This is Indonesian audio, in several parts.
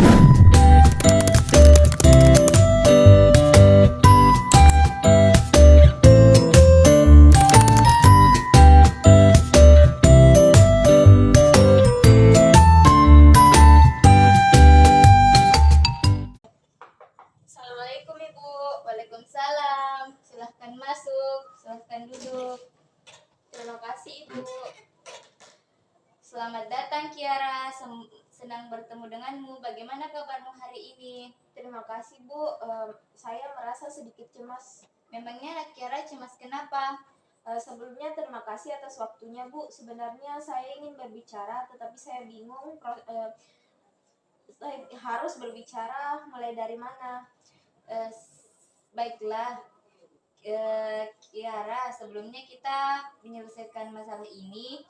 Assalamualaikum Ibu. Waalaikumsalam. Silahkan masuk, silahkan duduk. Terima kasih Ibu. Selamat datang Kiara. Senang bertemu denganmu. Bagaimana kabarmu hari ini? Terima kasih Bu, saya merasa sedikit cemas. Memangnya Kiara cemas kenapa? Sebelumnya terima kasih atas waktunya Bu. Sebenarnya saya ingin berbicara, tetapi saya bingung saya harus berbicara mulai dari mana. Baiklah, Kiara, sebelumnya kita menyelesaikan masalah ini.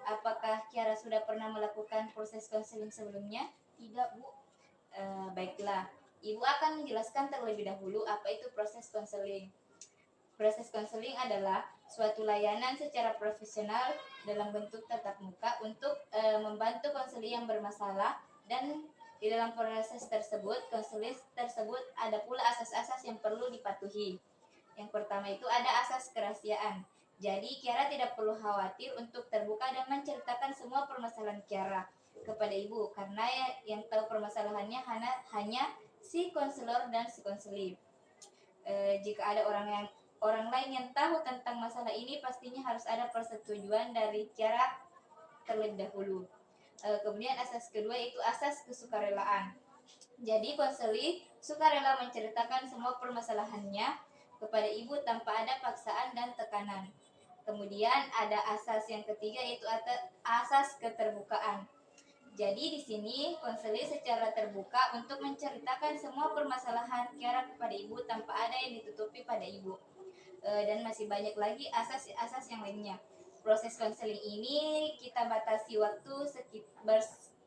Apakah Kiara sudah pernah melakukan proses konseling sebelumnya? Tidak Bu. Baiklah, Ibu akan menjelaskan terlebih dahulu apa itu proses konseling. Proses konseling adalah suatu layanan secara profesional dalam bentuk tatap muka untuk membantu konseli yang bermasalah, dan di dalam proses tersebut, konseling tersebut ada pula asas-asas yang perlu dipatuhi. Yang pertama itu ada asas kerahasiaan. Jadi Kiara tidak perlu khawatir untuk terbuka dan menceritakan semua permasalahan Kiara kepada Ibu, karena yang tahu permasalahannya hanya si konselor dan si konseli. Jika ada orang lain yang tahu tentang masalah ini, pastinya harus ada persetujuan dari Kiara terlebih dahulu. Kemudian asas kedua itu asas kesukarelaan. Jadi konseli sukarela menceritakan semua permasalahannya kepada Ibu tanpa ada paksaan dan tekanan. Kemudian ada asas yang ketiga yaitu asas keterbukaan. Jadi di sini konseli secara terbuka untuk menceritakan semua permasalahan Kiara kepada Ibu tanpa ada yang ditutupi pada Ibu. Dan masih banyak lagi asas-asas yang lainnya. Proses konseling ini kita batasi waktu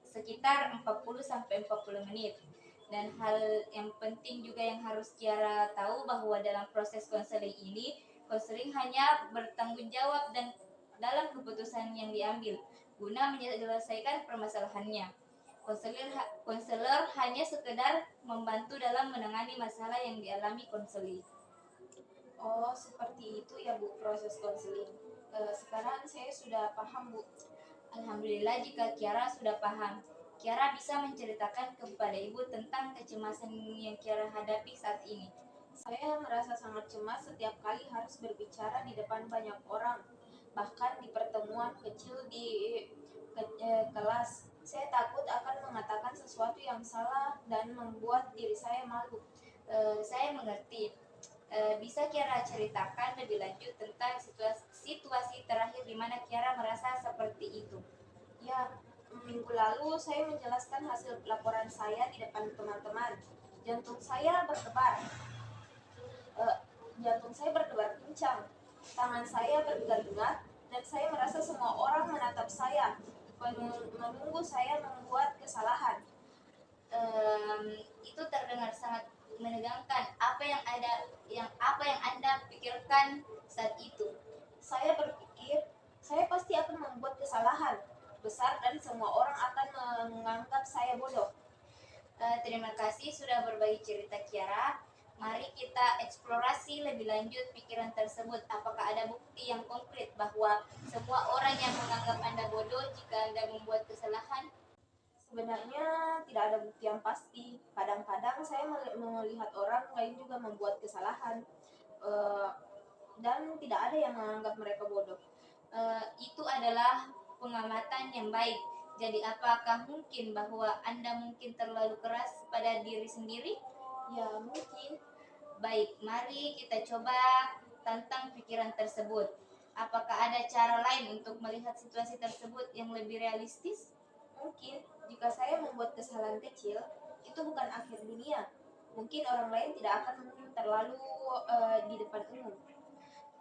sekitar 40 sampai 40 menit. Dan hal yang penting juga yang harus Kiara tahu bahwa dalam proses konseling ini, konseling hanya bertanggung jawab dan dalam keputusan yang diambil guna menyelesaikan permasalahannya. Konselor hanya sekedar membantu dalam menangani masalah yang dialami konseli. Oh, seperti itu ya Bu proses konseling. Sekarang saya sudah paham Bu. Alhamdulillah jika Kiara sudah paham. Kiara bisa menceritakan kepada Ibu tentang kecemasan yang Kiara hadapi saat ini. Saya merasa sangat cemas setiap kali harus berbicara di depan banyak orang. Bahkan di pertemuan kecil di kelas, saya takut akan mengatakan sesuatu yang salah dan membuat diri saya malu. Saya mengerti. Bisa Kiara ceritakan lebih lanjut tentang situasi terakhir di mana Kiara merasa seperti itu? Ya, minggu lalu saya menjelaskan hasil laporan saya di depan teman-teman. Jantung saya berdebar. Jantung saya berdebar kencang. Tangan saya berdengar-dengar dan saya merasa semua orang menatap saya, menunggu saya membuat kesalahan. Itu terdengar sangat menegangkan. Apa yang Anda pikirkan saat itu? Saya berpikir saya pasti akan membuat kesalahan besar dan semua orang akan menganggap saya bodoh. Terima kasih sudah berbagi cerita Kiara. Mari kita eksplorasi lebih lanjut pikiran tersebut. Apakah ada bukti yang konkret bahwa semua orang yang menganggap Anda bodoh jika Anda membuat kesalahan? Sebenarnya tidak ada bukti yang pasti. Kadang-kadang saya melihat orang lain juga membuat kesalahan, dan tidak ada yang menganggap mereka bodoh. Itu adalah pengamatan yang baik. Jadi apakah mungkin bahwa Anda mungkin terlalu keras pada diri sendiri? Ya, mungkin. Baik, mari kita coba tantang pikiran tersebut. Apakah ada cara lain untuk melihat situasi tersebut yang lebih realistis? Mungkin jika saya membuat kesalahan kecil, itu bukan akhir dunia. Mungkin orang lain tidak akan terlalu di depan umum.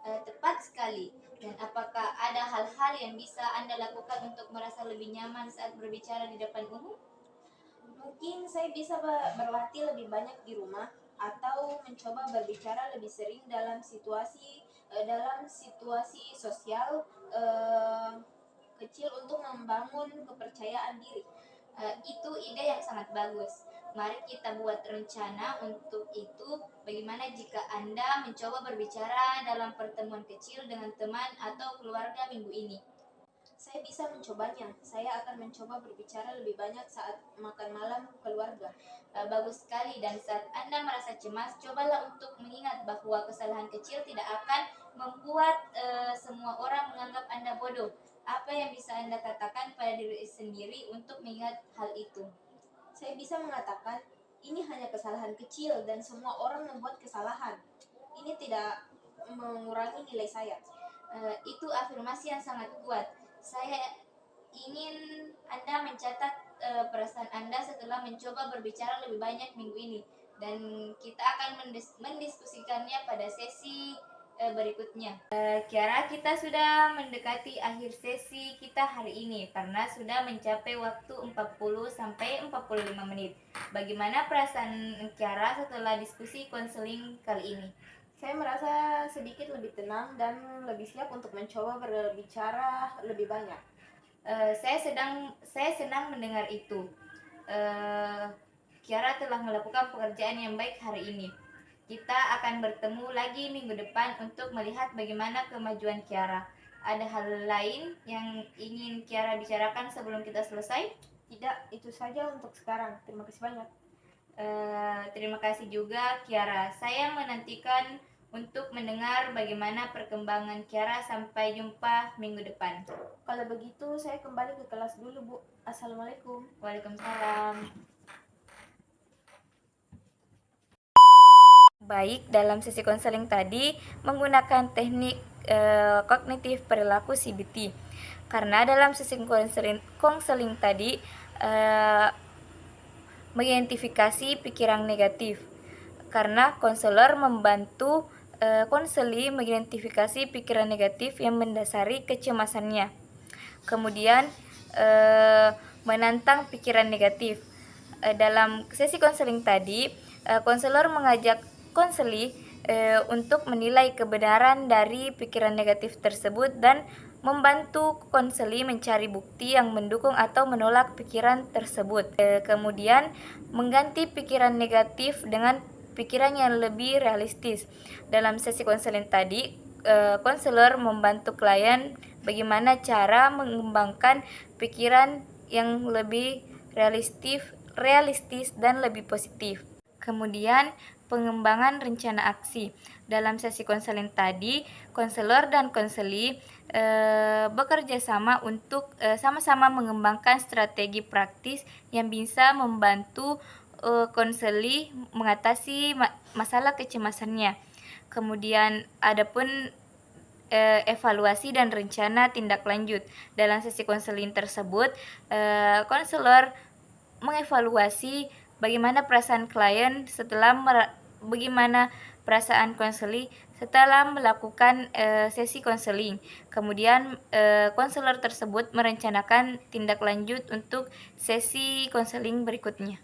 Tepat sekali. Dan apakah ada hal-hal yang bisa Anda lakukan untuk merasa lebih nyaman saat berbicara di depan umum? Mungkin saya bisa berlatih lebih banyak di rumah atau mencoba berbicara lebih sering dalam situasi sosial kecil untuk membangun kepercayaan diri. Itu ide yang sangat bagus. Mari kita buat rencana untuk itu. Bagaimana jika Anda mencoba berbicara dalam pertemuan kecil dengan teman atau keluarga minggu ini? Saya bisa mencobanya. Saya akan mencoba berbicara lebih banyak saat makan malam keluarga. Bagus sekali, dan saat Anda merasa cemas, cobalah untuk mengingat bahwa kesalahan kecil tidak akan membuat semua orang menganggap Anda bodoh. Apa yang bisa Anda katakan pada diri sendiri untuk mengingat hal itu? Saya bisa mengatakan, ini hanya kesalahan kecil dan semua orang membuat kesalahan. Ini tidak mengurangi nilai saya. Itu afirmasi yang sangat kuat. Saya ingin Anda mencatat perasaan Anda setelah mencoba berbicara lebih banyak minggu ini, dan kita akan mendiskusikannya pada sesi berikutnya. Kiara, kita sudah mendekati akhir sesi kita hari ini karena sudah mencapai waktu 40 sampai 45 menit. Bagaimana perasaan Kiara setelah diskusi konseling kali ini? Saya merasa sedikit lebih tenang dan lebih siap untuk mencoba berbicara lebih banyak. Saya senang mendengar itu. Kiara telah melakukan pekerjaan yang baik hari ini. Kita akan bertemu lagi minggu depan untuk melihat bagaimana kemajuan Kiara. Ada hal lain yang ingin Kiara bicarakan sebelum kita selesai? Tidak, itu saja untuk sekarang. Terima kasih banyak. Terima kasih juga Kiara. Saya menantikan untuk mendengar bagaimana perkembangan Kiara. Sampai jumpa minggu depan. Kalau begitu, saya kembali ke kelas dulu, Bu. Assalamualaikum. Waalaikumsalam. Baik, dalam sesi konseling tadi menggunakan teknik kognitif perilaku CBT. Karena dalam sesi konseling tadi mengidentifikasi pikiran negatif. Karena konselor membantu konseli mengidentifikasi pikiran negatif yang mendasari kecemasannya. Kemudian menantang pikiran negatif. Dalam sesi konseling tadi, konselor mengajak konseli untuk menilai kebenaran dari pikiran negatif tersebut dan membantu konseli mencari bukti yang mendukung atau menolak pikiran tersebut. Kemudian mengganti pikiran negatif dengan pikiran yang lebih realistis. Dalam sesi konseling tadi, konselor membantu klien bagaimana cara mengembangkan pikiran yang lebih realistis dan lebih positif. Kemudian pengembangan rencana aksi. Dalam sesi konseling tadi, konselor dan konseli bekerja sama untuk sama-sama mengembangkan strategi praktis yang bisa membantu konseli mengatasi masalah kecemasannya. Kemudian adapun evaluasi dan rencana tindak lanjut. Dalam sesi konseling tersebut, konselor mengevaluasi bagaimana perasaan klien bagaimana perasaan konseli setelah melakukan sesi konseling. Kemudian konselor tersebut merencanakan tindak lanjut untuk sesi konseling berikutnya.